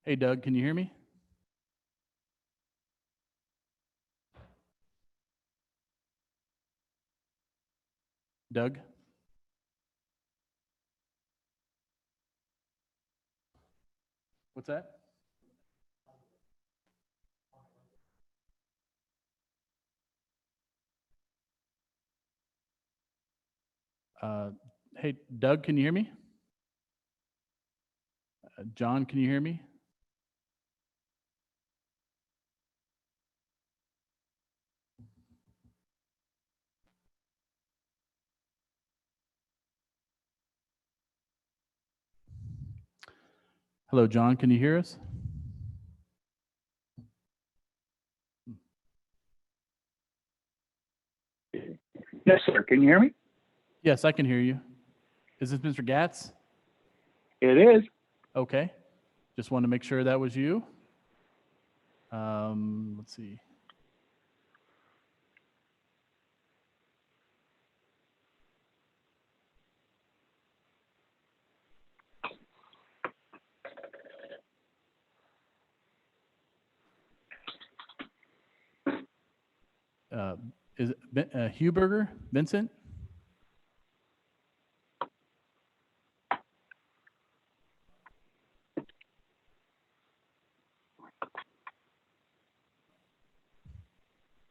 Hey, Doug, can you hear me? Doug? What's that? Uh, hey, Doug, can you hear me? John, can you hear me? Hello, John, can you hear us? Yes, sir. Can you hear me? Yes, I can hear you. Is this Mr. Gatz? It is. Okay. Just wanted to make sure that was you. Let's see. Is it Huberger, Vincent?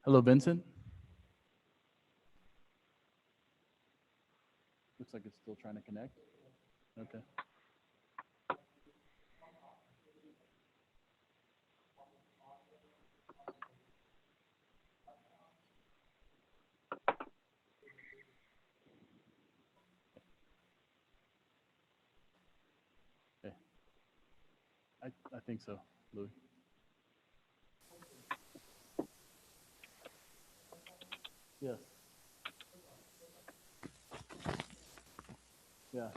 Hello, Vincent? Looks like it's still trying to connect. Okay. Okay. I think so, Louis. Yes. Yeah.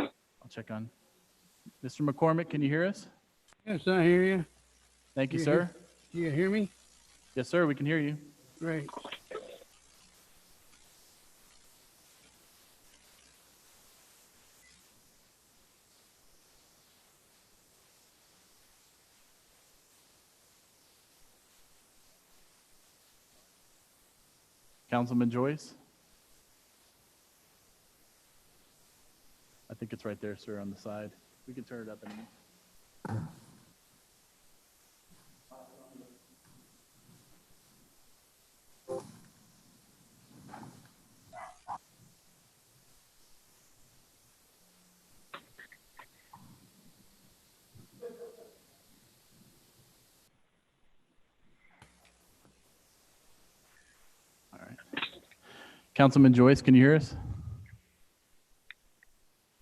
I'll check on. Mr. McCormick, can you hear us? Yes, I hear you. Thank you, You sir. Do you hear me? Yes, sir, we can hear you. Great. Councilman Joyce? I think it's right there, sir, on the side. We can turn it up in a minute. All right. Councilman Joyce, can you hear us?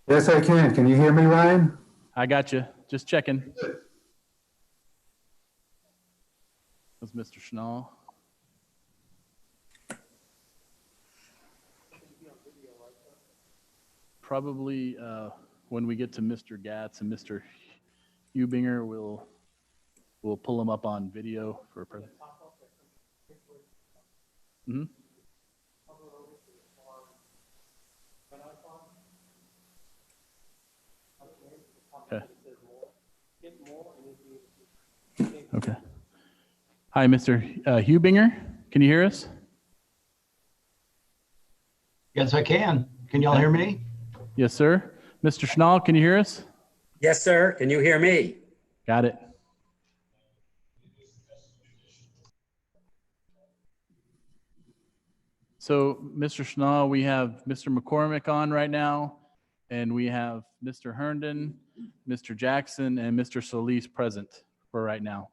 Yes, I can. Can you hear me, Ryan? I got you. Just checking. That's Mr. Schnall. Probably when we get to Mr. Gatz and Mr. Hubinger, we'll pull them up on video for a present. Mm-hmm. Okay. Okay. Hi, Mr. Hubinger. Can you hear us? Yes, I can. Can y'all hear me? Yes, sir. Mr. Schnall, can you hear us? Yes, sir. Can you hear me? Got it. So, Mr. Schnall, we have Mr. McCormick on right now, and we have Mr. Herndon, Mr. Jackson, and Mr. Solis present for right now.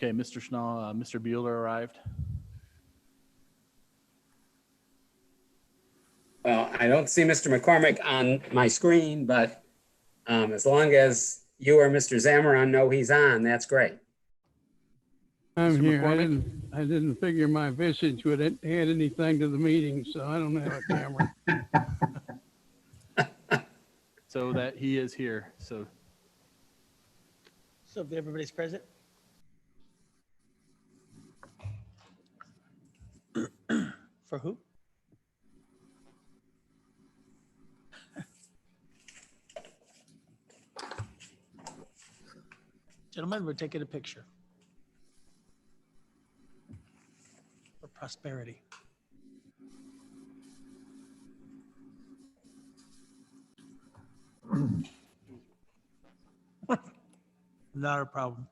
Okay, Mr. Schnall, Mr. Bueller arrived. Well, I don't see Mr. McCormick on my screen, but as long as you or Mr. Zamaron know he's on, that's great. I'm Mr. here. McCormick? I didn't figure my visage would add anything to the meeting, so I don't have a camera. So that he is here. So So if everybody's present? For who? Gentlemen, we're taking a picture. For prosperity. Not a problem.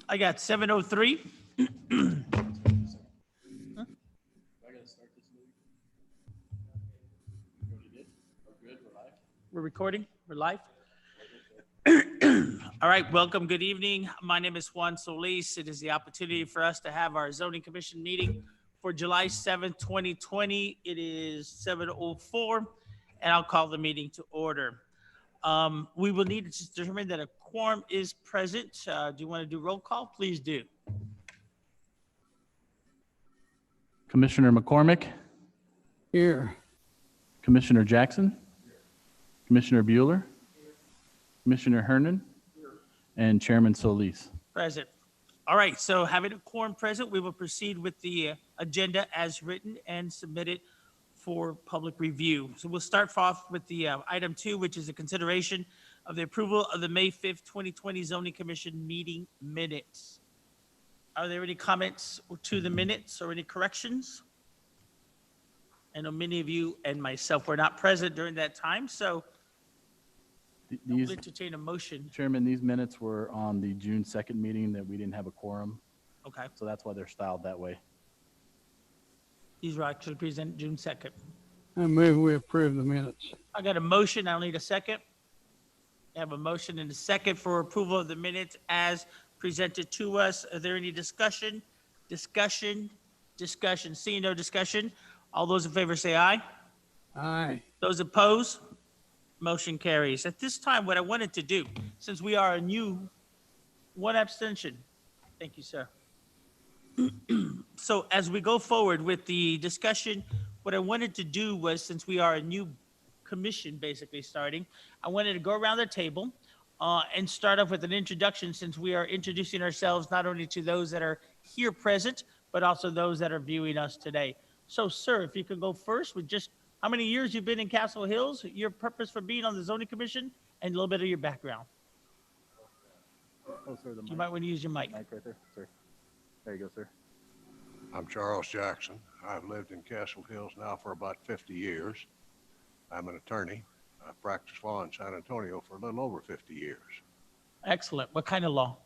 I got 7:03. We're recording. We're live. All right. Welcome. Good evening. My name is Juan Solis. It is the opportunity for us to have our zoning commission meeting for July 7th, 2020. It is 7:04, and I'll call the meeting to order. We will need to determine that a quorum is present. Do you want to do roll call? Please do. Commissioner McCormick, Here. Commissioner Jackson, Commissioner Bueller, Commissioner Hernan, and Chairman Solis. Present. All right, so having a quorum present, we will proceed with the agenda as written and submitted for public review. So we'll start off with the item 2, which is the consideration of the approval of the May 5th, 2020 Zoning Commission meeting minutes. Are there any comments to the minutes or any corrections? I know many of you and myself were not present during that time, so I'll These, entertain a motion. Chairman, these minutes were on the June 2nd meeting that we didn't have a quorum, Okay, so that's why they're styled that way. these were actually presented June 2nd. I move we approve the minutes. I got a motion. I'll need a second. I have a motion and a second for approval of the minutes as presented to us. Are there any discussion? Discussion? Seeing no discussion. All those in favor say aye. Aye. Those opposed? Motion carries. At this time, what I wanted to do, since we are a new, one abstention. Thank you, sir. So as we go forward with the discussion, what I wanted to do was, since we are a new commission basically starting, I wanted to go around the table and start off with an introduction, since we are introducing ourselves not only to those that are here present, but also those that are viewing us today. So, sir, if you could go first with just how many years you've been in Castle Hills, your purpose for being on the zoning commission, and a little bit of your background. Oh, sir, the You might want to use your mic. mic right there, sir. There you go, sir. I'm Charles Jackson. I've lived in Castle Hills now for about 50 years. I'm an attorney. I've practiced law in San Antonio for a little over 50 years. Excellent. What kind of law?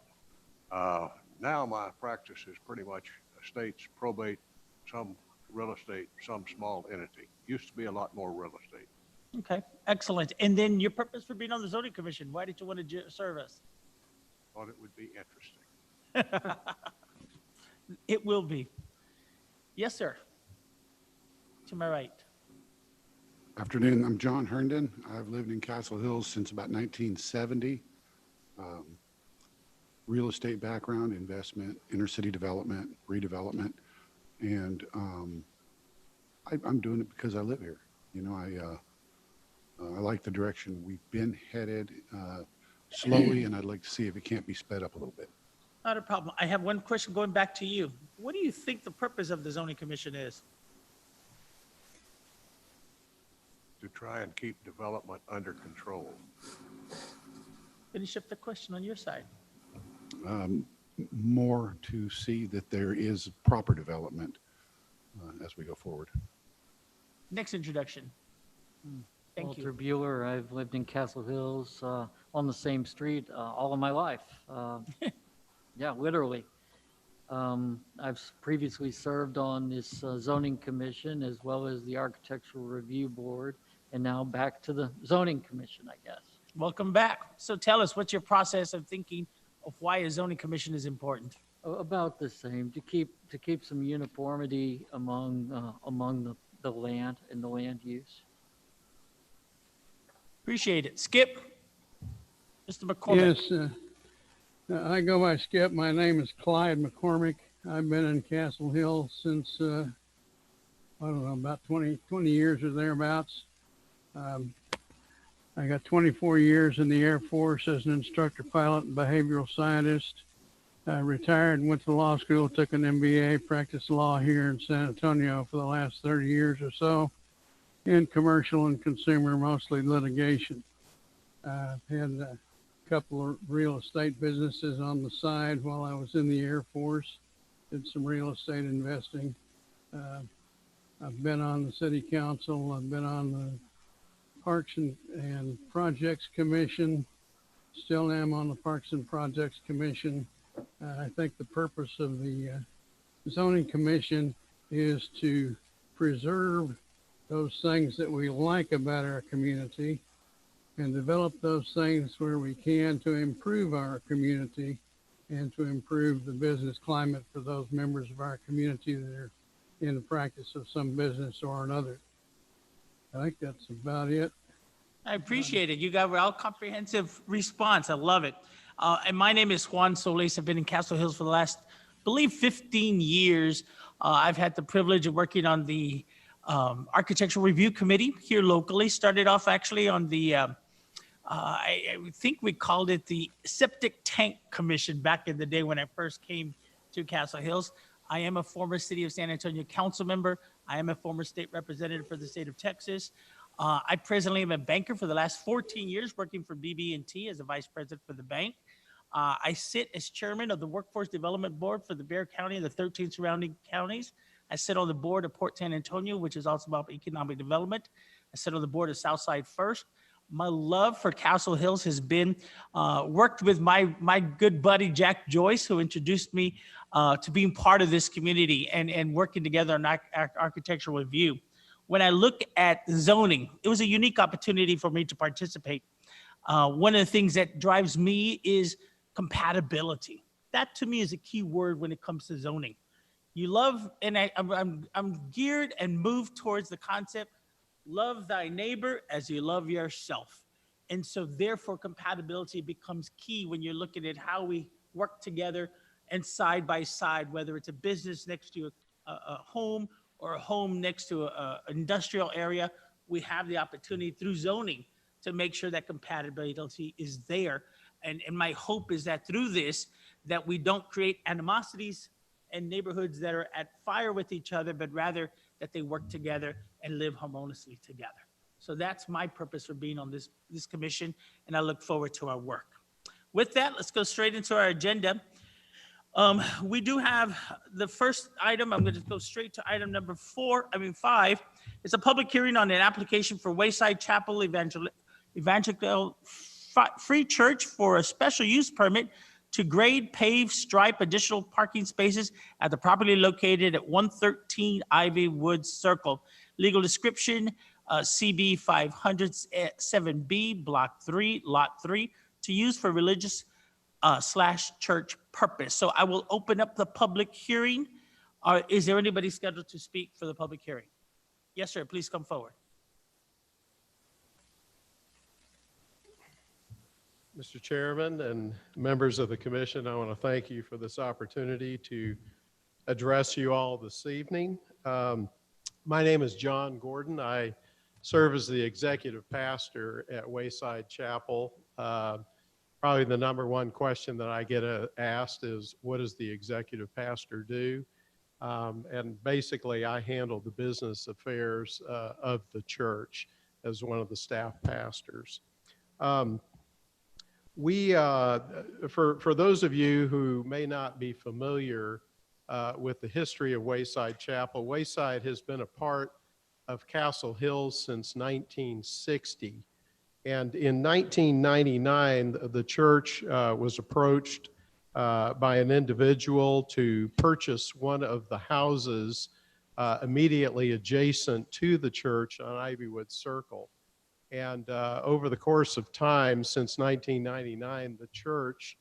Now my practice is pretty much estates, probate, some real estate, some small entity. Used to be a lot more real estate. Okay, excellent. And then your purpose for being on the zoning commission, why did you want to serve us? Thought it would be interesting. It will be. Yes, sir. To my right. Afternoon, I'm John Herndon. I've lived in Castle Hills since about 1970. Real estate background, investment, inner city development, redevelopment. And I'm doing it because I live here. You know, I like the direction we've been headed slowly, and I'd like to see if it can't be sped up a little bit. Not a problem. I have one question going back to you. What do you think the purpose of the zoning commission is? To try and keep development under control. Finish up the question on your side. More to see that there is proper development as we go forward. Next introduction. Thank Walter you. Bueller. I've lived in Castle Hills on the same street all of my life. Yeah, literally. I've previously served on this zoning commission as well as the architectural review board, and now back to the zoning commission, I guess. Welcome back. So tell us, what's your process of thinking of why a zoning commission is important? About the same, to keep some uniformity among the land and the land use. Appreciate it. Skip? Mr. McCormick? Yes, I go by Skip. My name is Clyde McCormick. I've been in Castle Hill since, I don't know, about 20 years or thereabouts. I got 24 years in the Air Force as an instructor pilot and behavioral scientist. I retired and went to law school, took an MBA, practiced law here in San Antonio for the last 30 years or so in commercial and consumer, mostly litigation. I've had a couple of real estate businesses on the side while I was in the Air Force, did some real estate investing. I've been on the city council. I've been on the Parks and Projects Commission, still am on the Parks and Projects Commission. I think the purpose of the zoning commission is to preserve those things that we like about our community and develop those things where we can to improve our community and to improve the business climate for those members of our community that are in the practice of some business or another. I think that's about it. I appreciate it. You got a real comprehensive response. I love it. And my name is Juan Solis. I've been in Castle Hills for the last, I believe, 15 years. I've had the privilege of working on the Architectural Review Committee here locally. Started off actually on the, I think we called it the Septic Tank Commission back in the day when I first came to Castle Hills. I am a former City of San Antonio council member. I am a former state representative for the state of Texas. I presently am a banker for the last 14 years, working for BB&T as a vice president for the bank. I sit as chairman of the Workforce Development Board for the Bexar County and the 13 surrounding counties. I sit on the board of Port San Antonio, which is also about economic development. I sit on the board of Southside First. My love for Castle Hills has been worked with my good buddy, Jack Joyce, who introduced me to being part of this community and working together on architectural review. When I look at zoning, it was a unique opportunity for me to participate. One of the things that drives me is compatibility. That to me is a key word when it comes to zoning. You love, and I'm geared and moved towards the concept, love thy neighbor as you love yourself. And so therefore compatibility becomes key when you're looking at how we work together and side by side, whether it's a business next to a home or a home next to an industrial area. We have the opportunity through zoning to make sure that compatibility is there. And my hope is that through this, that we don't create animosities and neighborhoods that are at fire with each other, but rather that they work together and live harmoniously together. So that's my purpose for being on this commission, and I look forward to our work. With that, let's go straight into our agenda. We do have the first item. I'm going to go straight to item number 5. It's a public hearing on an application for Wayside Chapel Evangelical Free Church for a special use permit to grade, pave, stripe additional parking spaces at the property located at 113 Ivy Woods Circle. Legal description, CB 507B, Block 3, Lot 3, to use for religious / church purpose. So I will open up the public hearing. Is there anybody scheduled to speak for the public hearing? Yes, sir. Please come forward. Mr. Chairman and members of the commission, I want to thank you for this opportunity to address you all this evening. My name is John Gordon. I serve as the executive pastor at Wayside Chapel. Probably the number one question that I get asked is, what does the executive pastor do? And basically, I handle the business affairs of the church as one of the staff pastors. For those of you who may not be familiar with the history of Wayside Chapel, Wayside has been a part of Castle Hills since 1960. And in 1999, the church was approached by an individual to purchase one of the houses immediately adjacent to the church on Ivywood Circle. And over the course of time, since 1999, the church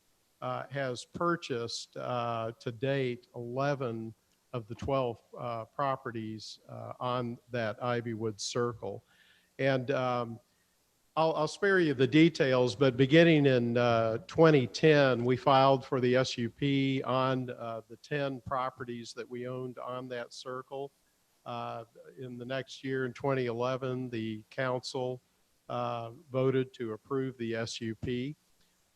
has purchased to date 11 of the 12 properties on that Ivywood Circle. And I'll spare you the details, but beginning in 2010, we filed for the SUP on the 10 properties that we owned on that circle. In the next year, in 2011, the council voted to approve the SUP.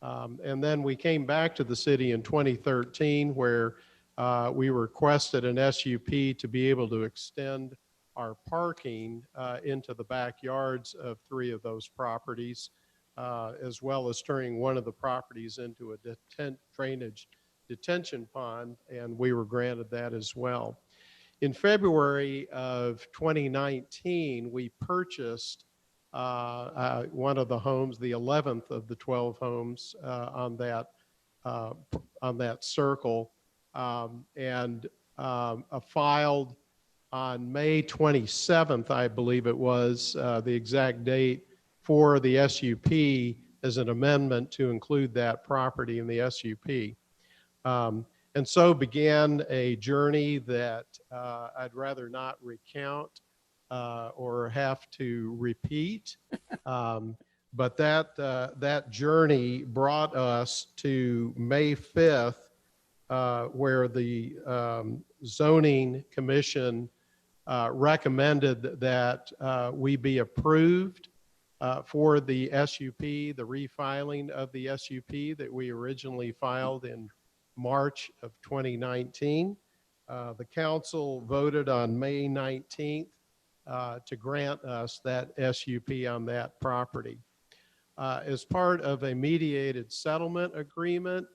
And then we came back to the city in 2013 where we requested an SUP to be able to extend our parking into the backyards of 3 of those properties, as well as turning one of the properties into a drainage detention pond, and we were granted that as well. In February of 2019, we purchased one of the homes, the 11th of the 12 homes on that circle, and filed on May 27th, I believe it was, the exact date for the SUP as an amendment to include that property in the SUP. And so began a journey that I'd rather not recount or have to repeat. But that journey brought us to May 5th, where the zoning commission recommended that we be approved for the SUP, the refiling of the SUP that we originally filed in March of 2019. The council voted on May 19th to grant us that SUP on that property. As part of a mediated settlement agreement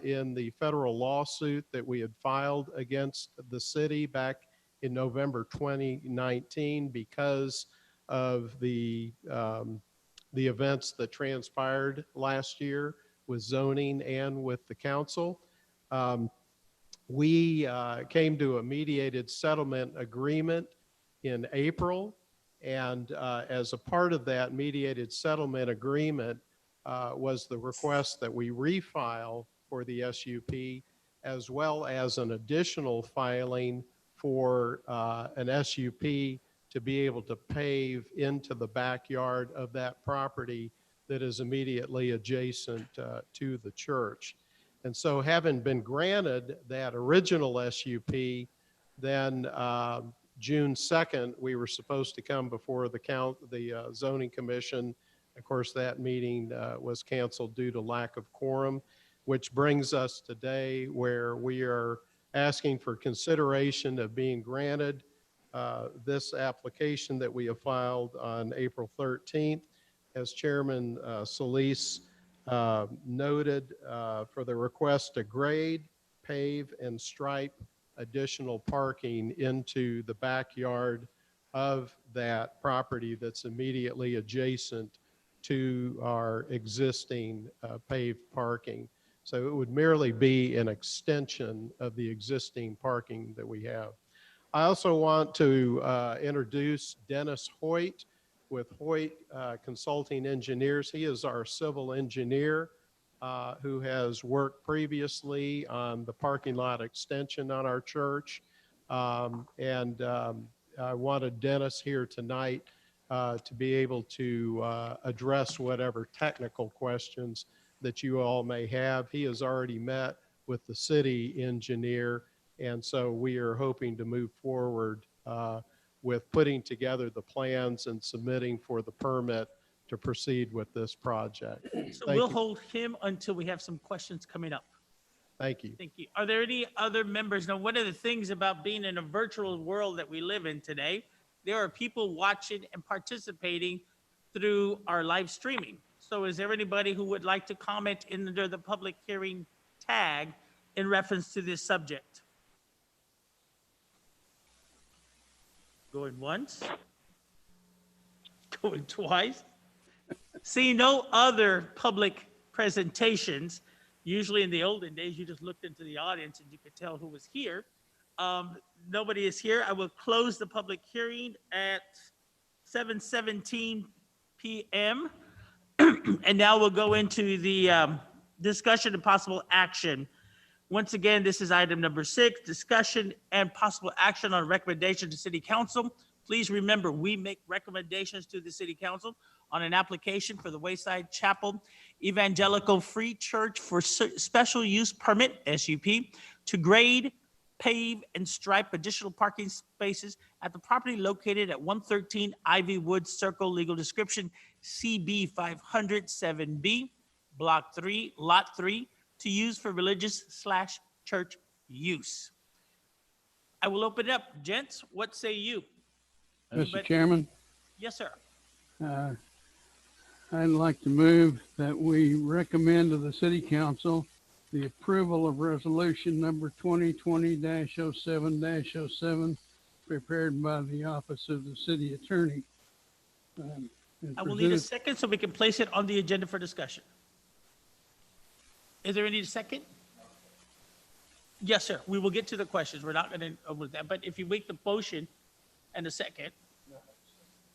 in the federal lawsuit that we had filed against the city back in November 2019 because of the events that transpired last year with zoning and with the council. We came to a mediated settlement agreement in April, and as a part of that mediated settlement agreement was the request that we refile for the SUP, as well as an additional filing for an SUP to be able to pave into the backyard of that property that is immediately adjacent to the church. And so having been granted that original SUP, then June 2nd, we were supposed to come before the zoning commission. Of course, that meeting was canceled due to lack of quorum, which brings us today where we are asking for consideration of being granted this application that we have filed on April 13th. As Chairman Solis noted, for the request to grade, pave, and stripe additional parking into the backyard of that property that's immediately adjacent to our existing paved parking. So it would merely be an extension of the existing parking that we have. I also want to introduce Dennis Hoyt with Hoyt Consulting Engineers. He is our civil engineer who has worked previously on the parking lot extension on our church. I wanted Dennis here tonight to be able to address whatever technical questions that you all may have. He has already met with the city engineer, and so we are hoping to move forward with putting together the plans and submitting for the permit to proceed with this project. So we'll hold him until we have some questions coming up. Thank you. Thank you. Are there any other members? Now, one of the things about being in a virtual world that we live in today, there are people watching and participating through our live streaming. So is there anybody who would like to comment under the public hearing tag in reference to this subject? Going once, going twice. See no other public presentations. Usually in the olden days, you just looked into the audience and you could tell who was here. Nobody is here. I will close the public hearing at 7:17 p.m. And now we'll go into the discussion and possible action. Once again, this is item number 6, discussion and possible action on recommendation to City Council. Please remember, we make recommendations to the City Council on an application for the Wayside Chapel Evangelical Free Church for special use permit, SUP, to grade, pave, and stripe additional parking spaces at the property located at 113 Ivy Woods Circle, legal description CB 507B, Block 3, Lot 3, to use for religious/church use. I will open it up. Gents, what say you? Mr. Chairman, Yes, sir. I'd like to move that we recommend to the City Council the approval of resolution number 2020-07-07 prepared by the Office of the City Attorney. And I will need a presented- second so we can place it on the agenda for discussion. Is there any second? Yes, sir. We will get to the questions. We're not going to over that, but if you wait the motion and a second.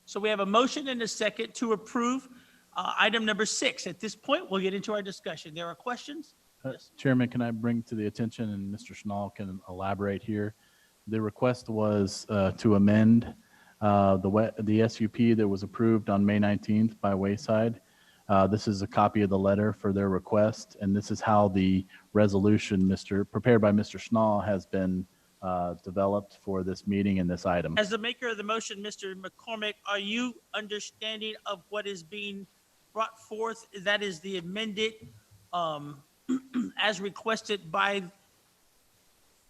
So we have a motion and a second to approve item number 6. At this point, we'll get into our discussion. There are questions? Yes. Chairman, can I bring to the attention, and Mr. Schnall can elaborate here? The request was to amend the SUP that was approved on May 19th by Wayside. This is a copy of the letter for their request, and this is how the resolution prepared by Mr. Schnall has been developed for this meeting and this item. As the maker of the motion, Mr. McCormick, are you understanding of what is being brought forth? That is the amended, as requested by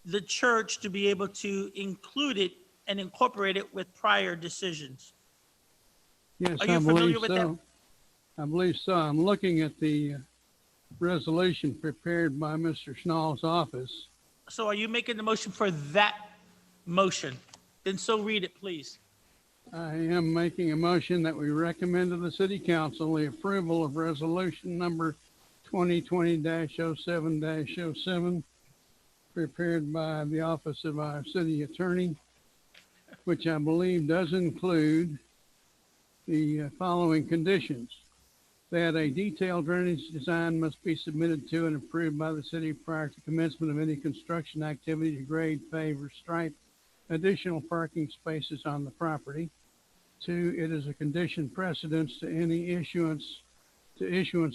the church to be able to include it and incorporate it with prior decisions. Yes, Are you I familiar believe with that? so. I believe so. I'm looking at the resolution prepared by Mr. Schnall's office. So are you making the motion for that motion? Then so read it, please. I am making a motion that we recommend to the City Council the approval of resolution number 2020-07-07 prepared by the Office of our City Attorney, which I believe does include the following conditions. That a detailed drainage design must be submitted to and approved by the city prior to commencement of any construction activity to grade, pave, or stripe additional parking spaces on the property. 2, it is a condition precedence to issuance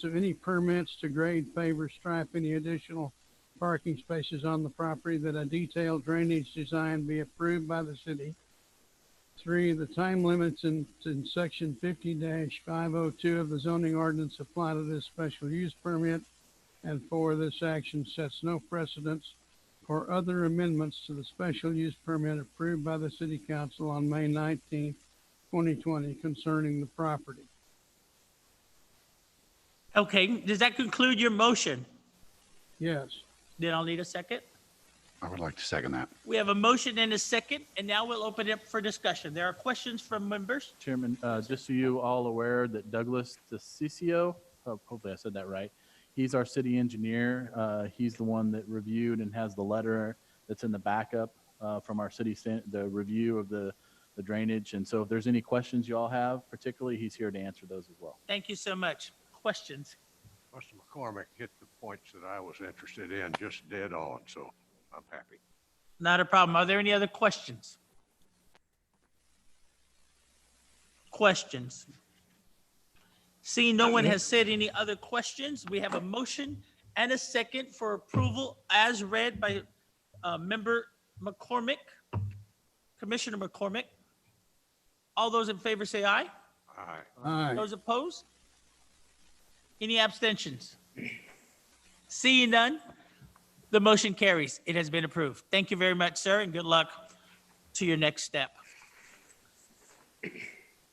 of any permits to grade, pave, or stripe any additional parking spaces on the property that a detailed drainage design be approved by the city. 3, the time limits in section 50-502 of the zoning ordinance apply to this special use permit. And 4, this action sets no precedence for other amendments to the special use permit approved by the City Council on May 19th, 2020 concerning the property. Okay, does that conclude your motion? Yes. Then I'll need a second. I would like to second that. We have a motion and a second, and now we'll open it up for discussion. There are questions from members. Chairman, just so you all aware that Douglas DeCiccio, hopefully I said that right, he's our city engineer. He's the one that reviewed and has the letter that's in the backup from our city, the review of the drainage. And so if there's any questions you all have, particularly, he's here to answer those as well. Thank you so much. Questions? Mr. McCormick hit the points that I was interested in, just dead on, so I'm happy. Not a problem. Are there any other questions? Questions? Seeing no one has said any other questions, we have a motion and a second for approval as read by Member McCormick, Commissioner McCormick. All those in favor say aye. Aye. Aye. Those opposed? Any abstentions? Seeing none, the motion carries. It has been approved. Thank you very much, sir, and good luck to your next step.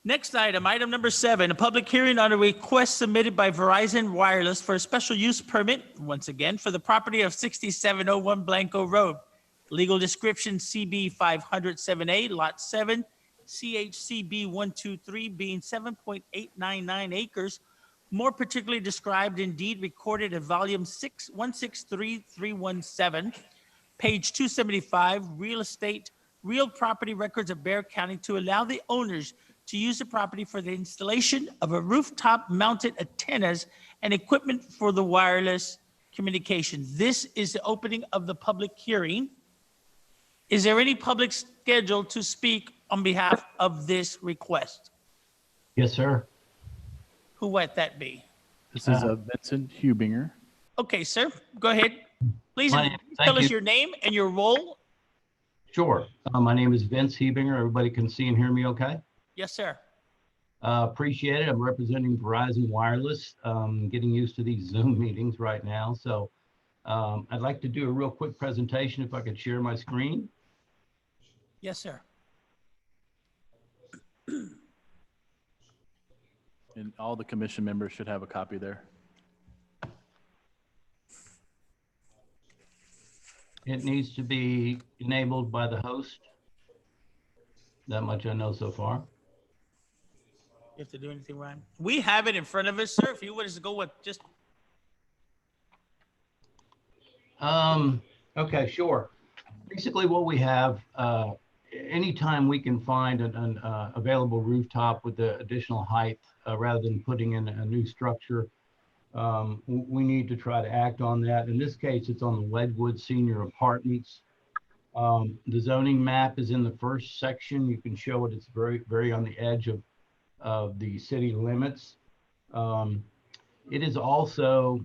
Next item, item number 7, a public hearing on a request submitted by Verizon Wireless for a special use permit, once again, for the property of 6701 Blanco Road. Legal description CB 507A, Lot 7, CHCB 123, being 7.899 acres, more particularly described in deed recorded at volume 163317, page 275, real property records of Bexar County, to allow the owners to use the property for the installation of a rooftop mounted antennas and equipment for the wireless communication. This is the opening of the public hearing. Is there any public scheduled to speak on behalf of this request? Yes, sir. Who might that be? This is Vincent Hubinger. Okay, sir, go ahead. Please Thank tell us you. your name and your role. Sure. My name is Vince Hebinger. Everybody can see and hear me okay? Yes, sir. Appreciate it. I'm representing Verizon Wireless, getting used to these Zoom meetings right now. So I'd like to do a real quick presentation if I could share my screen. Yes, sir. And all the commission members should have a copy there. It needs to be enabled by the host. That much I know so far. You have to do anything, Ryan? We have it in front of us, sir. If you want us to go with just, Okay, sure. Basically what we have, anytime we can find an available rooftop with the additional height, rather than putting in a new structure, we need to try to act on that. In this case, it's on the Wedgwood Senior Apartments. The zoning map is in the first section. You can show it. It's very, very on the edge of the city limits. It is also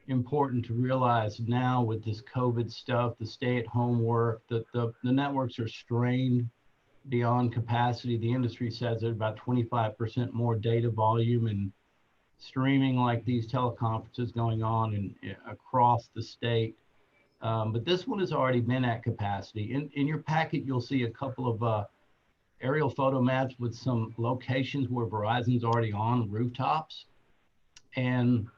important to realize now with this COVID stuff, the stay-at-home work, that the networks are strained beyond capacity. The industry says there's about 25% more data volume and streaming like these teleconferences going on across the state. But this one has already been at capacity. In your packet, you'll see a couple of aerial photo maps with some locations where Verizon's already on rooftops. And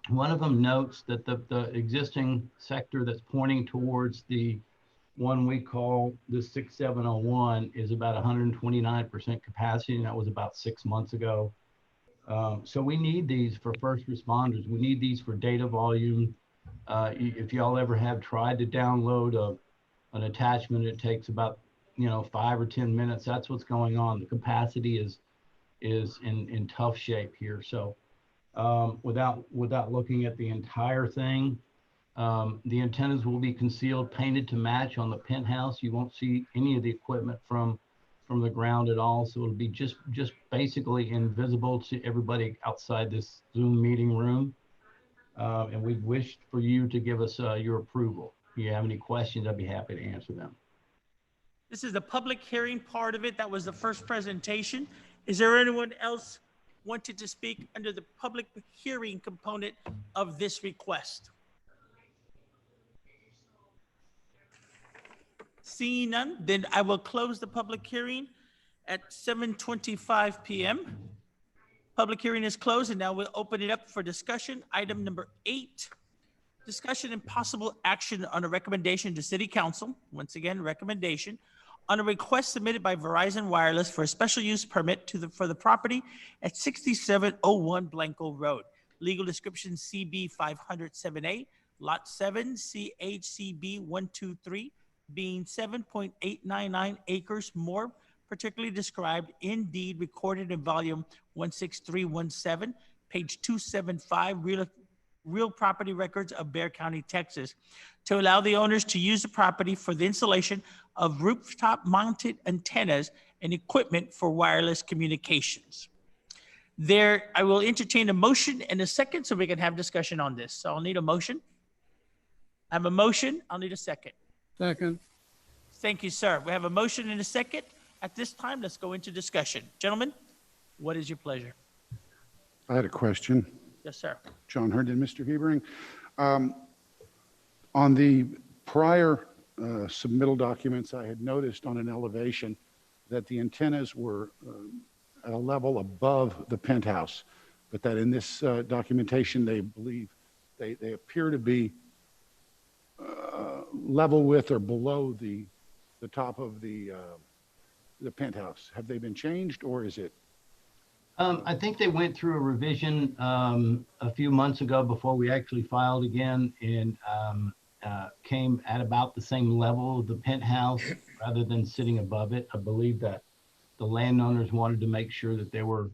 one of them notes that the existing sector that's pointing towards the one we call the 6701 is about 129% capacity, and that was about 6 months ago. So we need these for first responders. We need these for data volume. If y'all ever have tried to download an attachment, it takes about 5 or 10 minutes. That's what's going on. The capacity is in tough shape here. So without looking at the entire thing, the antennas will be concealed, painted to match on the penthouse. You won't see any of the equipment from the ground at all. So it'll be just basically invisible to everybody outside this Zoom meeting room. And we wish for you to give us your approval. If you have any questions, I'd be happy to answer them. this is the public hearing part of it. That was the first presentation. Is there anyone else wanted to speak under the public hearing component of this request? Seeing none, then I will close the public hearing at 7:25 p.m. Public hearing is closed, and now we'll open it up for discussion. Item number 8, discussion and possible action on a recommendation to City Council, once again, recommendation, on a request submitted by Verizon Wireless for a special use permit for the property at 6701 Blanco Road. Legal description CB 507A, Lot 7, CHCB 123, being 7.899 acres more particularly described in deed recorded in volume 16317, page 275, real property records of Bexar County, Texas, to allow the owners to use the property for the installation of rooftop mounted antennas and equipment for wireless communications. I will entertain a motion and a second so we can have discussion on this. So I'll need a motion. I have a motion. I'll need a second. Second. Thank you, sir. We have a motion and a second. At this time, let's go into discussion. Gentlemen, what is your pleasure? I had a question. Yes, sir. John Herndon, Mr. Hebring. On the prior submittal documents, I had noticed on an elevation that the antennas were at a level above the penthouse, but that in this documentation, they appear to be level with or below the top of the penthouse. Have they been changed, or is it? I think they went through a revision a few months ago before we actually filed again, and came at about the same level of the penthouse rather than sitting above it. I believe that The landowners wanted to make sure that they were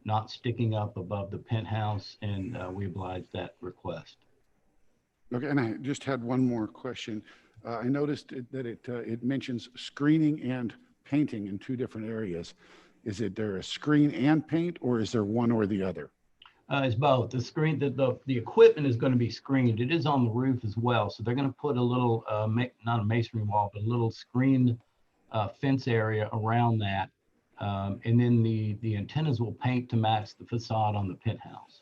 not sticking up above the penthouse, and we obliged that request. Okay, and I just had one more question. I noticed that it mentions screening and painting in two different areas. Is it there a screen and paint, or is there one or the other? It's both. The screen, the equipment is going to be screened. It is on the roof as well. So they're going to put a little, not a masonry wall, but a little screen fence area around that. And then the antennas will paint to match the facade on the penthouse.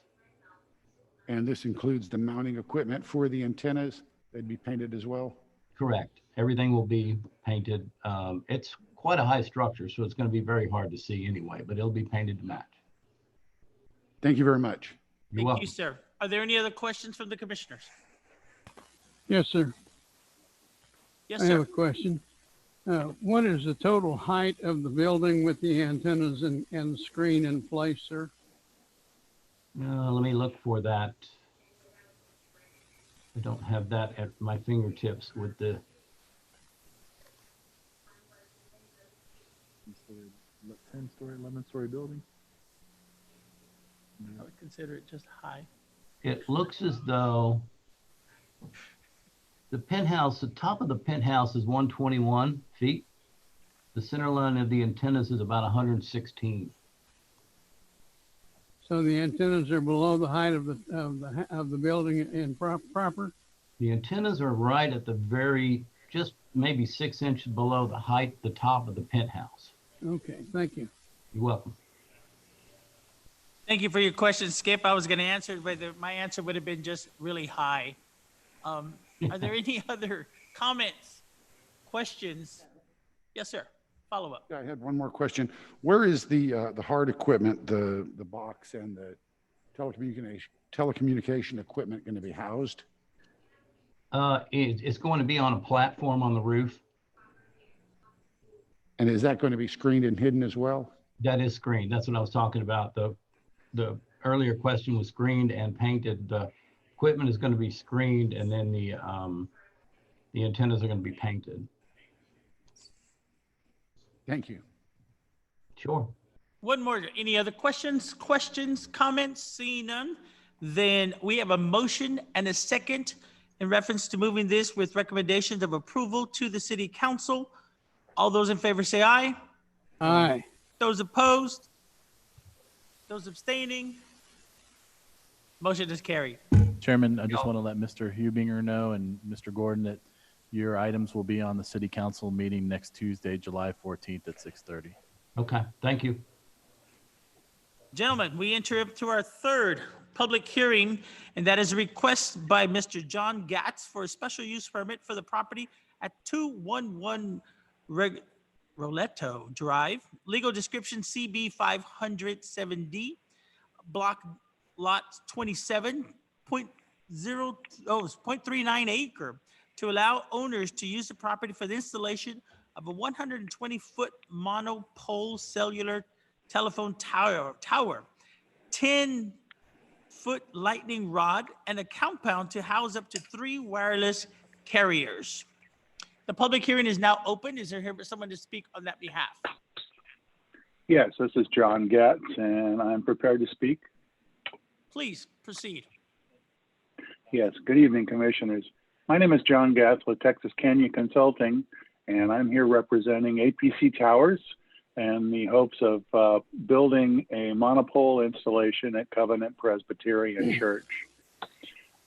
And this includes the mounting equipment for the antennas. They'd be painted as well? Correct. Everything will be painted. It's quite a high structure, so it's going to be very hard to see anyway, but it'll be painted to match. Thank you very much. You're Thank welcome. you, sir. Are there any other questions from the commissioners? Yes, sir. Yes, I have a sir. question. What is the total height of the building with the antennas and the screen in place, sir? Let me look for that. I don't have that at my fingertips with the, 10-story, 11-story building. I would consider it just high. it looks as though the penthouse, the top of the penthouse is 121 feet. The center line of the antennas is about 116. So the antennas are below the height of the building in proper? The antennas are right at the very, just maybe 6 inches below the height, the top of the penthouse. Okay, thank you. You're welcome. Thank you for your question, Skip. I was going to answer it, but my answer would have been just really high. Are there any other comments, questions? Yes, sir. Follow up. Yeah, I had one more question. Where is the hard equipment, the box and the telecommunication equipment going to be housed? It's going to be on a platform on the roof. And is that going to be screened and hidden as well? That is screened. That's what I was talking about. The earlier question was screened and painted. The equipment is going to be screened, and then the antennas are going to be painted. Thank you. Sure. One more. Any other questions, comments? Seeing none, then we have a motion and a second in reference to moving this with recommendations of approval to the city council. All those in favor say aye. Aye. Those opposed? Those abstaining? Motion is carried. Chairman, I just want to let Mr. Hubinger know and Mr. Gordon that your items will be on the city council meeting next Tuesday, July 14th at 6:30. Okay. Thank you. Gentlemen, we enter up to our third public hearing, and that is a request by Mr. John Gatz for a special use permit for the property at 211 Roletto Drive, legal description CB 507D, block lot 0.39 acre, to allow owners to use the property for the installation of a 120-foot monopole cellular telephone tower, 10-foot lightning rod, and a compound to house up to 3 wireless carriers. The public hearing is now open. Is there here someone to speak on that behalf? Yes, this is John Gatz, and I'm prepared to speak. Please proceed. Yes, good evening, commissioners. My name is John Gatz with Texas Canyon Consulting, and I'm here representing APC Towers and the hopes of building a monopole installation at Covenant Presbyterian Church.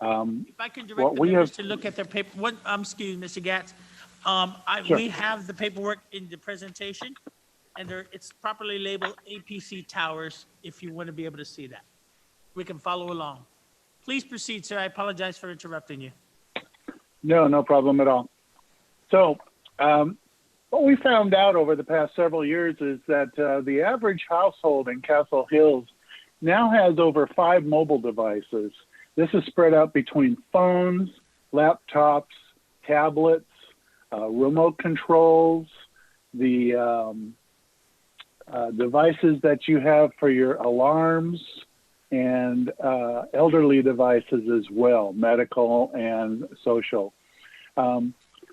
If I can direct What the we members have- to look at their paper, excuse me, Mr. Gatz. Sure. We have the paperwork in the presentation, and it's properly labeled APC Towers, if you want to be able to see that. We can follow along. Please proceed, sir. I apologize for interrupting you. No problem at all. So, what we found out over the past several years is that the average household in Castle Hills now has over 5 mobile devices. This is spread out between phones, laptops, tablets, remote controls, the devices that you have for your alarms, and elderly devices as well, medical and social.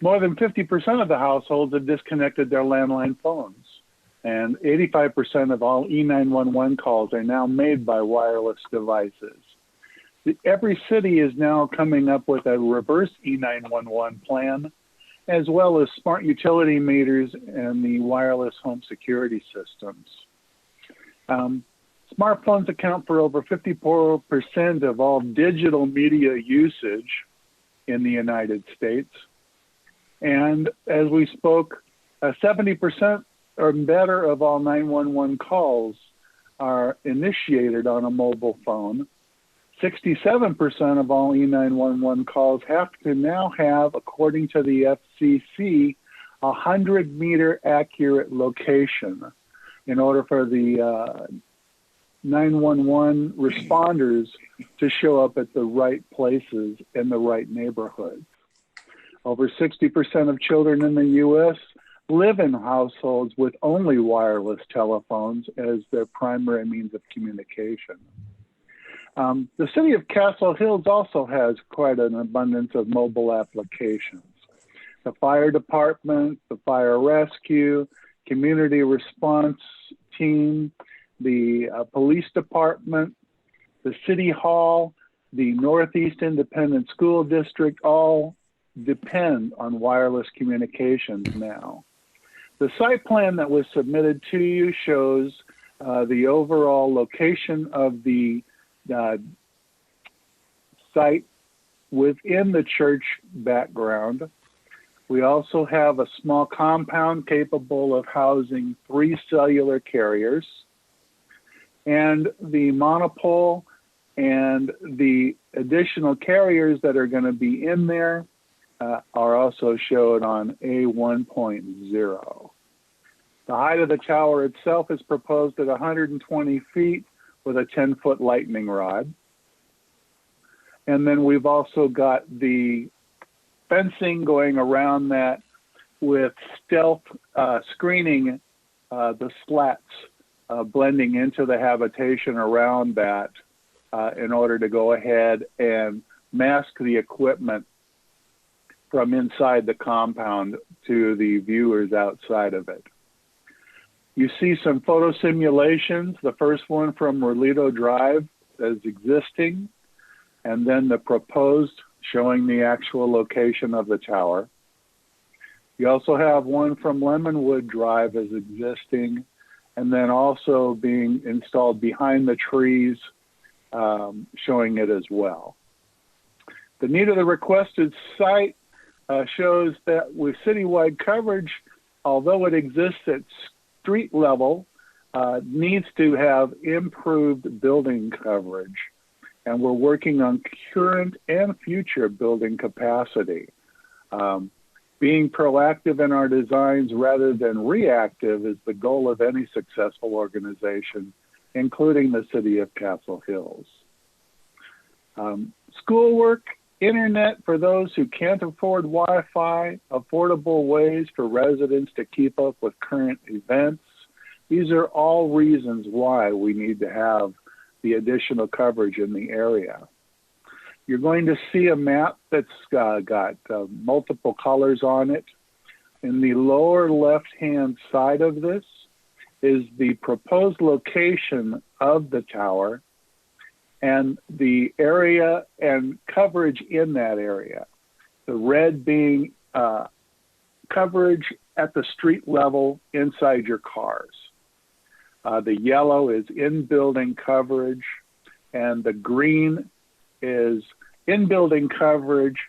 More than 50% of the households have disconnected their landline phones. And 85% of all E911 calls are now made by wireless devices. Every city is now coming up with a reverse E911 plan, as well as smart utility meters and the wireless home security systems. Smartphones account for over 54% of all digital media usage in the United States. And as we spoke, 70% or better of all 911 calls are initiated on a mobile phone. 67% of all E911 calls have to now have, according to the FCC, a 100-meter accurate location in order for the 911 responders to show up at the right places in the right neighborhoods. Over 60% of children in the U.S. live in households with only wireless telephones as their primary means of communication. The city of Castle Hills also has quite an abundance of mobile applications. The fire department, the fire rescue, community response team, the police department, the city hall, the Northeast Independent School District all depend on wireless communications now. The site plan that was submitted to you shows the overall location of the site within the church background. We also have a small compound capable of housing 3 cellular carriers, and the monopole and the additional carriers that are going to be in there are also shown on A1.0. The height of the tower itself is proposed at 120 feet with a 10-foot lightning rod. And then we've also got the fencing going around that with stealth screening the slats blending into the habitation around that in order to go ahead and mask the equipment from inside the compound to the viewers outside of it. You see some photo simulations, the first one from Rolito Drive as existing, and then the proposed showing the actual location of the tower. You also have one from Lemonwood Drive as existing, and then also being installed behind the trees, showing it as well. The need of the requested site shows that with citywide coverage, although it exists at street level, needs to have improved building coverage. And we're working on current and future building capacity. Being proactive in our designs rather than reactive is the goal of any successful organization, including the city of Castle Hills. Schoolwork, internet for those who can't afford Wi-Fi, affordable ways for residents to keep up with current events. These are all reasons why we need to have the additional coverage in the area. You're going to see a map that's got multiple colors on it. In the lower left-hand side of this is the proposed location of the tower and the area and coverage in that area. The red being coverage at the street level inside your cars. The yellow is in-building coverage, and the green is in-building coverage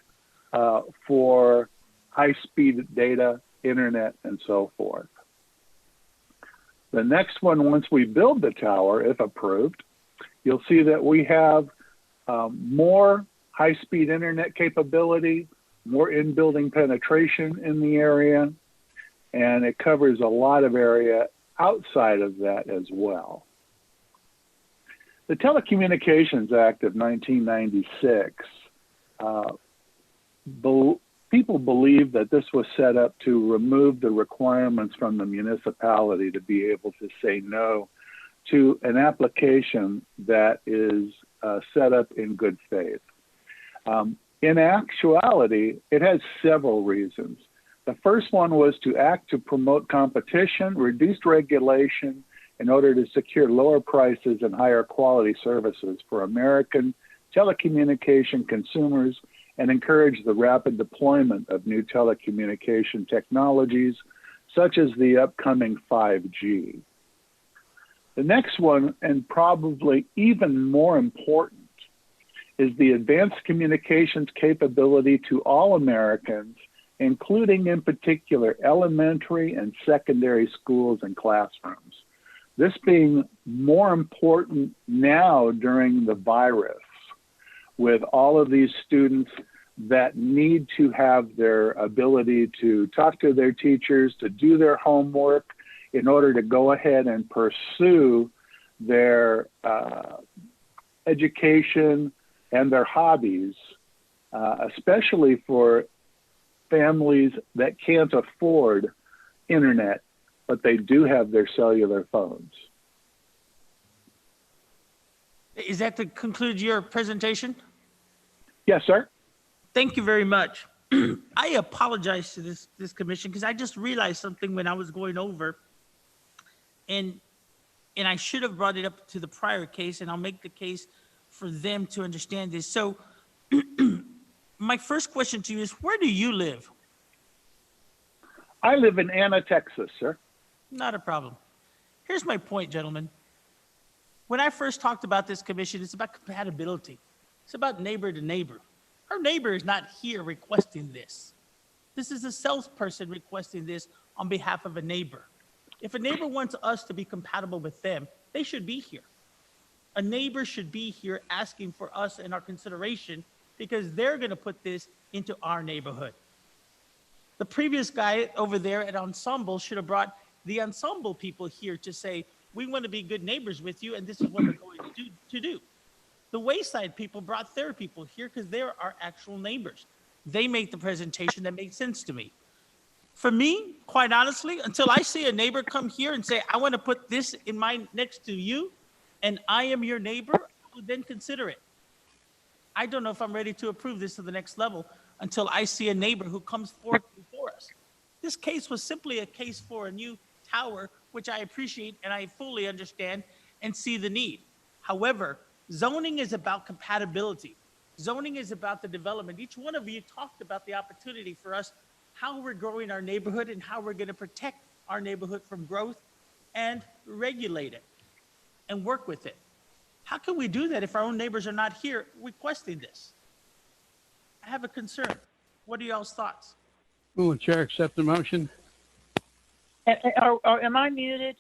for high-speed data, internet, and so forth. The next one, once we build the tower, if approved, you'll see that we have more high-speed internet capability, more in-building penetration in the area, and it covers a lot of area outside of that as well. The Telecommunications Act of 1996, people believe that this was set up to remove the requirements from the municipality to be able to say no to an application that is set up in good faith. In actuality, it has several reasons. The first one was to act to promote competition, reduced regulation in order to secure lower prices and higher quality services for American telecommunication consumers and encourage the rapid deployment of new telecommunication technologies, such as the upcoming 5G. The next one, and probably even more important, is the advanced communications capability to all Americans, including in particular elementary and secondary schools and classrooms. This being more important now during the virus, with all of these students that need to have their ability to talk to their teachers, to do their homework in order to go ahead and pursue their education and their hobbies, especially for families that can't afford internet, but they do have their cellular phones. Is that to conclude your presentation? Yes, sir. Thank you very much. I apologize to this commission because I just realized something when I was going over, and I should have brought it up to the prior case, and I'll make the case for them to understand this. So my first question to you is, where do you live? I live in Anna, Texas, sir. Not a problem. Here's my point, gentlemen. When I first talked about this commission, it's about compatibility. It's about neighbor to neighbor. Our neighbor is not here requesting this. This is a salesperson requesting this on behalf of a neighbor. If a neighbor wants us to be compatible with them, they should be here. A neighbor should be here asking for us and our consideration because they're going to put this into our neighborhood. The previous guy over there at Ensemble should have brought the Ensemble people here to say, we want to be good neighbors with you, and this is what we're going to do. The Wayside people brought their people here because they're our actual neighbors. They made the presentation that made sense to me. For me, quite honestly, until I see a neighbor come here and say, I want to put this in my next to you, and I am your neighbor, I would then consider it. I don't know if I'm ready to approve this to the next level until I see a neighbor who comes forth before us. This case was simply a case for a new tower, which I appreciate and I fully understand and see the need. However, zoning is about compatibility. Zoning is about the development. Each one of you talked about the opportunity for us, how we're growing our neighborhood and how we're going to protect our neighborhood from growth and regulate it and work with it. How can we do that if our own neighbors are not here requesting this? I have a concern. What are y'all's thoughts? Will the chair accept the motion? Am I muted?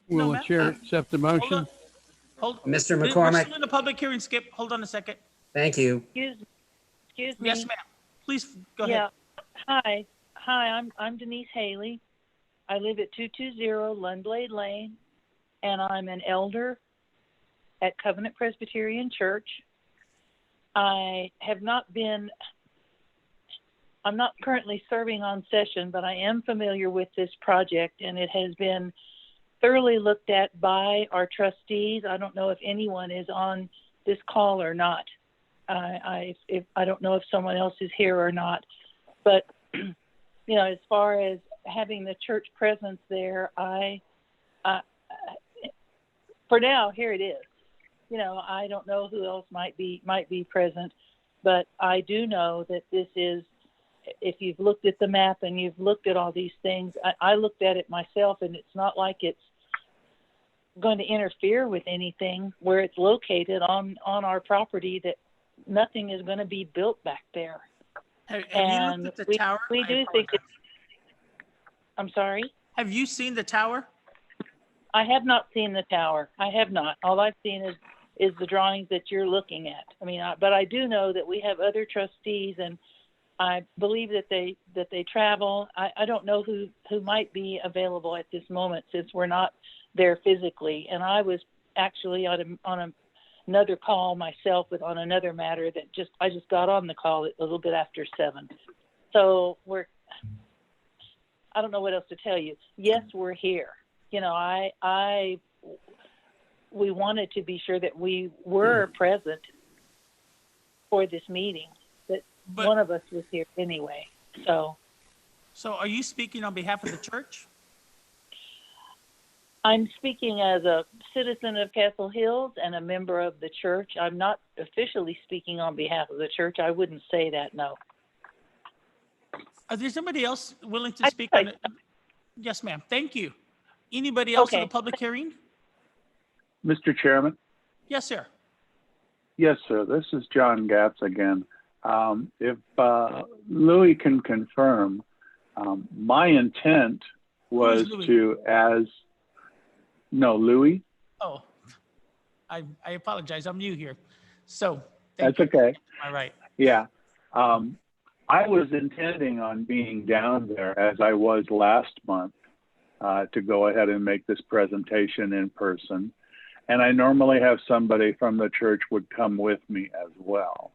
Will the ma'am. chair accept the motion? Hold, Mr. We're McCormick. still in the public hearing, Skip. Hold on a second. Thank you. Excuse me. Yes, ma'am. Please go ahead. Yeah. Hi. I'm Denise Haley. I live at 220 Lundblade Lane, and I'm an elder at Covenant Presbyterian Church. I'm not currently serving on session, but I am familiar with this project, and it has been thoroughly looked at by our trustees. I don't know if anyone is on this call or not. I don't know if someone else is here or not, but as far as having the church presence there, for now, here it is. I don't know who else might be present, but I do know that this is, if you've looked at the map and you've looked at all these things, I looked at it myself, and it's not like it's going to interfere with anything where it's located on our property, that nothing is going to be built back there. Have you looked at the tower? We do think it's, I'm sorry? Have you seen the tower? I have not seen the tower. I have not. All I've seen is the drawings that you're looking at. But I do know that we have other trustees, and I believe that they travel. I don't know who might be available at this moment since we're not there physically. And I was actually on another call myself on another matter that I just got on the call a little bit after 7. So I don't know what else to tell you. Yes, we're here. We wanted to be sure that we were present for this meeting, that one of us was here anyway. So So are you speaking on behalf of the church? I'm speaking as a citizen of Castle Hills and a member of the church. I'm not officially speaking on behalf of the church. I wouldn't say that, no. Is there somebody else willing to I- speak on it? Yes, ma'am. Thank you. Anybody else in the Okay. public hearing? Mr. Chairman? Yes, sir. Yes, sir. This is John Gatz again. If Louis can confirm, my intent was Louis? Louis? Oh, I apologize. I'm new here. So. That's thank you. okay. All right. Yeah. I was intending on being down there as I was last month to go ahead and make this presentation in person. And I normally have somebody from the church would come with me as well.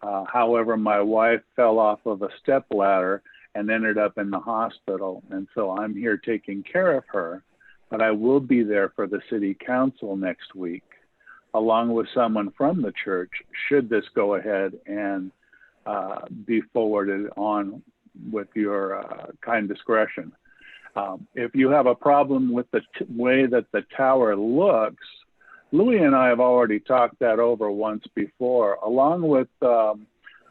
However, my wife fell off of a step ladder and ended up in the hospital. And so I'm here taking care of her, but I will be there for the city council next week, along with someone from the church, should this go ahead and be forwarded on with your kind discretion. If you have a problem with the way that the tower looks, Louis and I have already talked that over once before, along with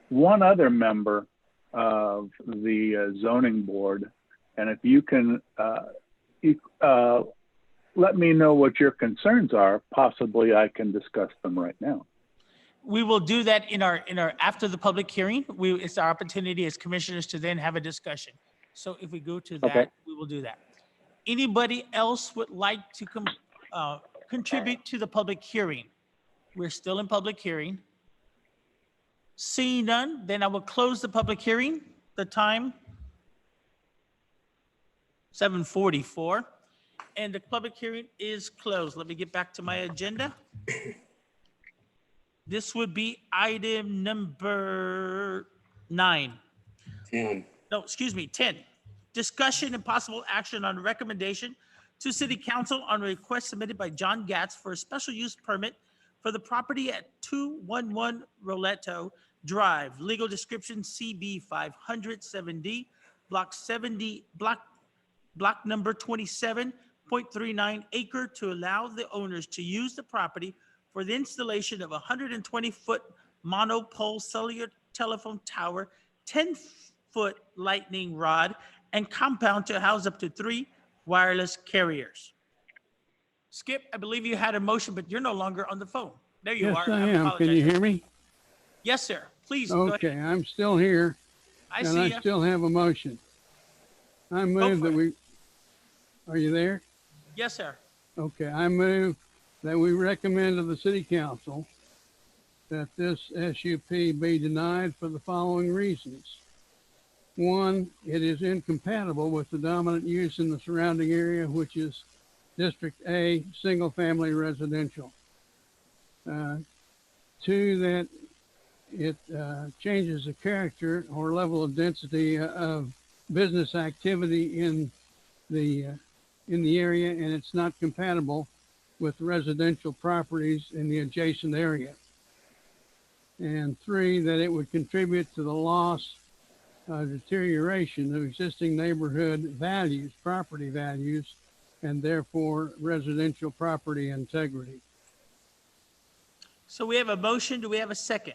one other member of the zoning board. And if you can let me know what your concerns are, possibly I can discuss them right now. We will do that in our after the public hearing. It's our opportunity as commissioners to then have a discussion. So if we go to that, Okay. we will do that. Anybody else would like to contribute to the public hearing? We're still in public hearing. Seeing none, then I will close the public hearing. The time, 7:44, and the public hearing is closed. Let me get back to my agenda. This would be item number 9. 10. No, excuse me, 10. Discussion and possible action on recommendation to City Council on a request submitted by John Gatz for a special use permit for the property at 211 Roletto Drive, legal description CB 507D, block number 27.39 acre, to allow the owners to use the property for the installation of a 120-foot monopole cellular telephone tower, 10-foot lightning rod, and compound to house up to 3 wireless carriers. Skip, I believe you had a motion, but you're no longer on the phone. There you Yes, are. I am. Can you hear me? Yes, sir. Please go ahead. Okay, I'm still here. I And see I you. still have a motion. I move for that we, are you there? Yes, sir. Okay, I move that we recommend to the city council that this SUP be denied for the following reasons. 1, it is incompatible with the dominant use in the surrounding area, which is District A, single-family residential. 2, that it changes the character or level of density of business activity in the area, and it's not compatible with residential properties in the adjacent area. And 3, that it would contribute to the loss, deterioration of existing neighborhood values, property values, and therefore residential property integrity. So we have a motion. Do we have a second?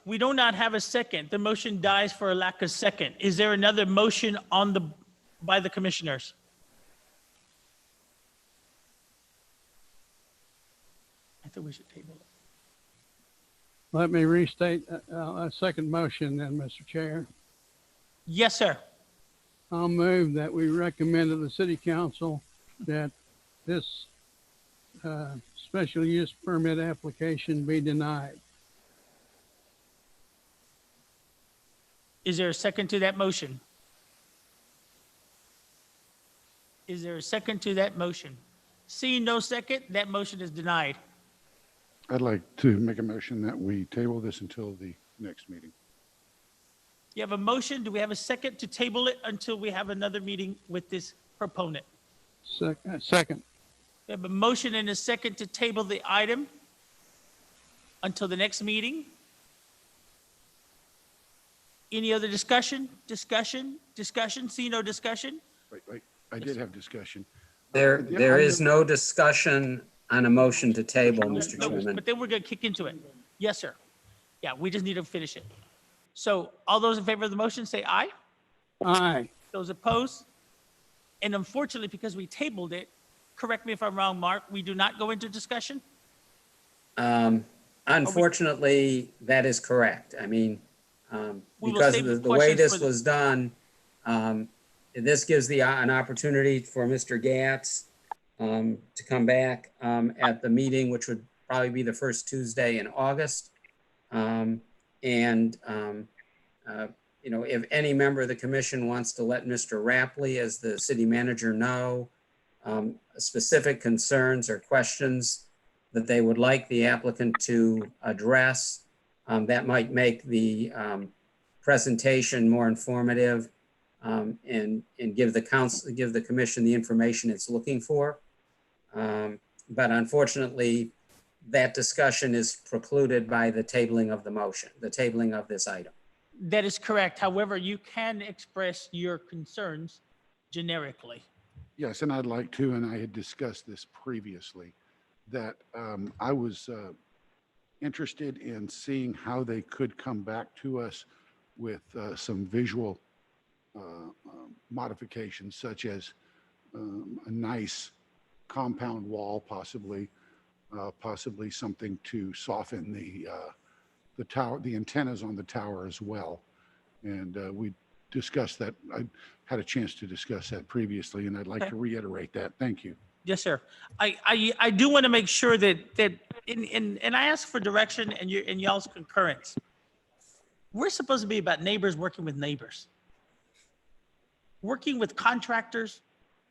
We do not have a second. The motion dies for a lack of second. Is there another motion by the commissioners? I think we should table it. Let me restate a second motion then, Mr. Chair. Yes, sir. I'll move that we recommend to the city council that this special use permit application be denied. Is there a second to that motion? Is there a second to that motion? Seeing no second, that motion is denied. I'd like to make a motion that we table this until the next meeting. You have a motion. Do we have a second to table it until we have another meeting with this proponent? Second. We have a motion and a second to table the item until the next meeting. Any other discussion? See no discussion? Wait, I did have discussion. There is no discussion on a motion to table, Mr. No, Chairman. but then we're gonna kick into it. Yes, sir. Yeah, we just need to finish it. So all those in favor of the motion, say aye. Aye. Those opposed? And unfortunately, because we tabled it, correct me if I'm wrong, Mark, we do not go into discussion? Unfortunately, that is correct. I mean, We will because save of the the way questions this for the- was done, this gives an opportunity for Mr. Gatz to come back at the meeting, which would probably be the first Tuesday in August. You know, if any member of the commission wants to let Mr. Rapley, as the city manager, know specific concerns or questions that they would like the applicant to address, that might make the presentation more informative and give the commission the information it's looking for. But unfortunately, that discussion is precluded by the tabling of the motion, the tabling of this item. That is correct. However, you can express your concerns generically. Yes, and I'd like to, and I had discussed this previously, that I was interested in seeing how they could come back to us with some visual modifications, such as a nice compound wall, possibly something to soften the tower, the antennas on the tower as well. And we discussed that. I had a chance to discuss that previously, and I'd like to reiterate that. Thank you. Yes, sir. I do want to make sure that and I ask for direction and y'all's concurrence. We're supposed to be about neighbors working with neighbors, working with contractors,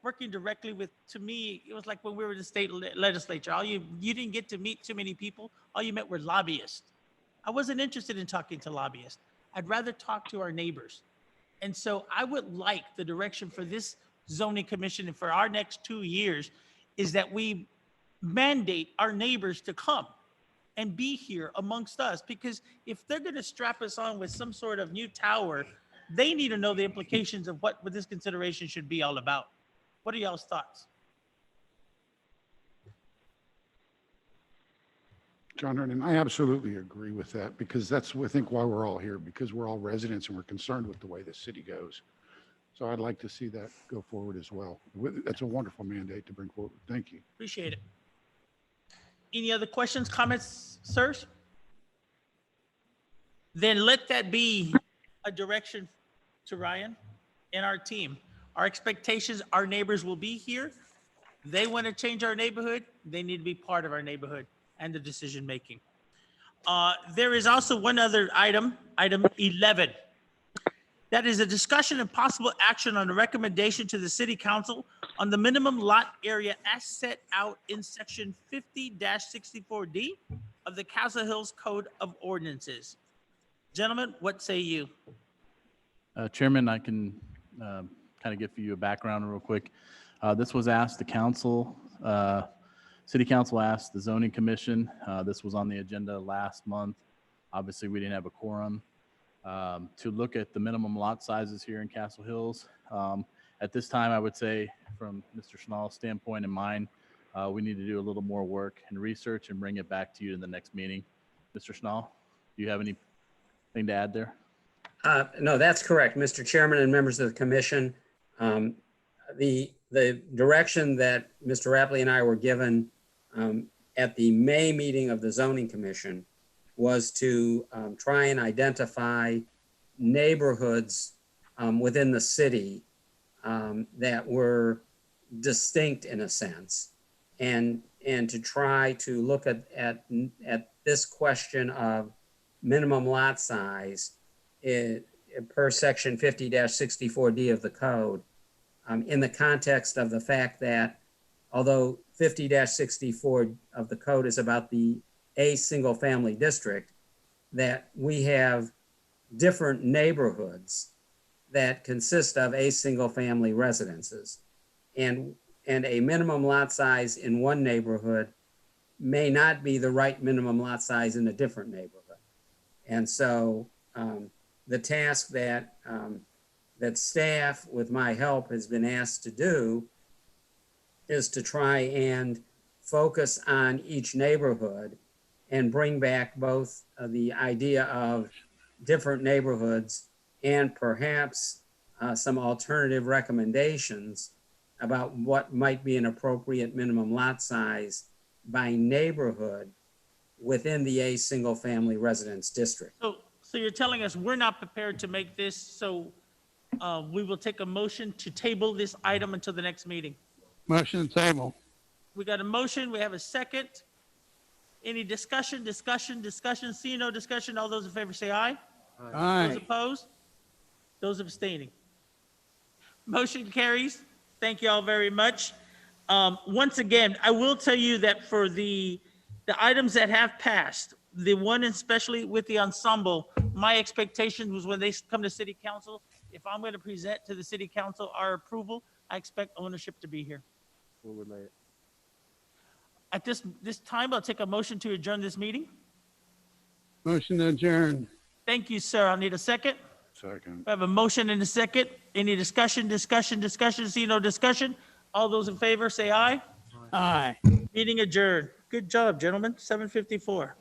working directly with. To me, it was like when we were in the state legislature. You didn't get to meet too many people. All you met were lobbyists. I wasn't interested in talking to lobbyists. I'd rather talk to our neighbors. And so I would like the direction for this zoning commission and for our next 2 years is that we mandate our neighbors to come and be here amongst us, because if they're going to strap us on with some sort of new tower, they need to know the implications of what this consideration should be all about. What are y'all's thoughts? John Hernan, I absolutely agree with that, because that's, I think, why we're all here, because we're all residents and we're concerned with the way the city goes. So I'd like to see that go forward as well. That's a wonderful mandate to bring forward. Thank you. Appreciate it. Any other questions, comments, sirs? Then let that be a direction to Ryan and our team. Our expectations, our neighbors will be here. They want to change our neighborhood. They need to be part of our neighborhood and the decision making. There is also one other item, item 11. That is a discussion and possible action on a recommendation to the city council on the minimum lot area as set out in section 50-64D of the Castle Hills Code of Ordinances. Gentlemen, what say you? Chairman, I can kind of give you a background real quick. This was asked the council, City Council asked the Zoning Commission. This was on the agenda last month. Obviously, we didn't have a quorum to look at the minimum lot sizes here in Castle Hills. At this time, I would say from Mr. Schnall's standpoint and mine, we need to do a little more work and research and bring it back to you in the next meeting. Mr. Schnall, do you have anything to add there? No, that's correct, Mr. Chairman and members of the commission. The direction that Mr. Rapley and I were given at the May meeting of the Zoning Commission was to try and identify neighborhoods within the city that were distinct in a sense, and to try to look at this question of minimum lot size per section 50-64D of the code in the context of the fact that although 50-64 of the code is about a single family district, that we have different neighborhoods that consist of a single family residences. And and a minimum lot size in one neighborhood may not be the right minimum lot size in a different neighborhood. And so the task that that staff, with my help, has been asked to do is to try and focus on each neighborhood and bring back both the idea of different neighborhoods and perhaps some alternative recommendations about what might be an appropriate minimum lot size by neighborhood within the A single-family residence district. So you're telling us we're not prepared to make this, so we will take a motion to table this item until the next meeting. Motion to table. We got a motion, we have a second. Any discussion? Seeing no discussion, all those in favor say aye. Those Aye. opposed? Those abstaining? Motion carries. Thank you all very much. Once again, I will tell you that for the items that have passed, the one especially with the ensemble, my expectation was when they come to city council, if I'm going to present to the city council our approval, I expect ownership to be here. At this time, I'll take a motion to adjourn this meeting. Motion to adjourn. Thank you, sir. I'll need a second. Second. We have a motion and a second. Any discussion? See no discussion. All those in favor say aye. Aye. Meeting adjourned. Good job, gentlemen. 7:54.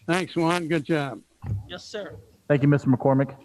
Thanks, Juan. Good job. Yes, sir. Thank you, Mr. McCormick.